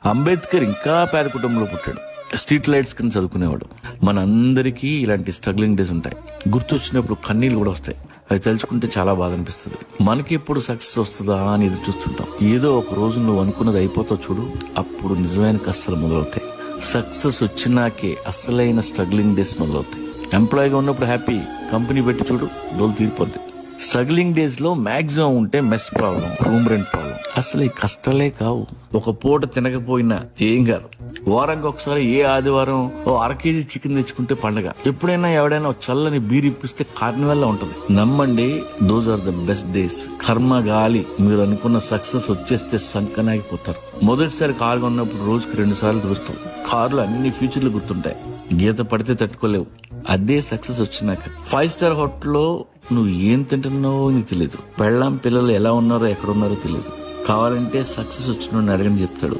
అంబేద్కర్ ఇంకా పేద కుటుంబంలో పుట్టాడు. స్ట్రీట్ లైట్స్ కింద చదువుకునేవాడు. మనందరికీ ఇలాంటి స్ట్రగ్లింగ్ డేస్ ఉంటాయి. గుర్తొచ్చినప్పుడు కన్నీళ్లు కూడా వస్తాయి. అది తలుచుకుంటే చాలా బాధ అనిపిస్తుంది. మనకి ఎప్పుడు సక్సెస్ వస్తుందా అని ఎదురు చూస్తుంటాం. ఏదో ఒక రోజు నువ్వు అనుకున్నది అయిపోతావు చూడు, అప్పుడు నిజమైన కష్టాలు మొదలవుతాయి. సక్సెస్ వచ్చినాకే అసలైన స్ట్రగ్లింగ్ డేస్ మొదలవుతాయి. ఎంప్లాయీగా ఉన్నప్పుడు హ్యాపీ, కంపెనీ పెట్టి చూడు డోలు తీరిపోద్ది. స్ట్రగ్లింగ్ డేస్ లో మాక్సిమం ఉంటే mess problem, room rent problem. అసలు ఈ కష్టాలే కావు. ఒక పూట తినకపోయినా ఏం కాదు. వారానికి ఒకసారి ఏ ఆదివారం ఓ 1/2 కేజీ చికెన్ తెచ్చుకుంటే పండగ. ఎప్పుడైనా ఎవడైనా చల్లని బీర్ ఇప్పిస్తే కార్నివల్ లా ఉంటది. నమ్మండి, those are the best days. కర్మ గాలి, మీరు అనుకున్న సక్సెస్ వచ్చేస్తే సంకనాగిపోతారు. మొదటిసారి కారు కొన్నప్పుడు రోజుకి 2 సార్లు తుడుస్తాం. కారులో అన్ని ఫ్యూచర్లు గుర్తుంటాయి. గీత పడితే తట్టుకోలేవు. అదే సక్సెస్ వచ్చినాక 5 స్టార్ హోటల్లో నువ్వు ఏం తింటున్నావో నీకు తెలియదు. పెళ్ళాం పిల్లలు ఎలా ఉన్నారో ఎక్కడ ఉన్నారో తెలియదు. కావాలంటే సక్సెస్ వచ్చిన అడగని చెప్తాడు.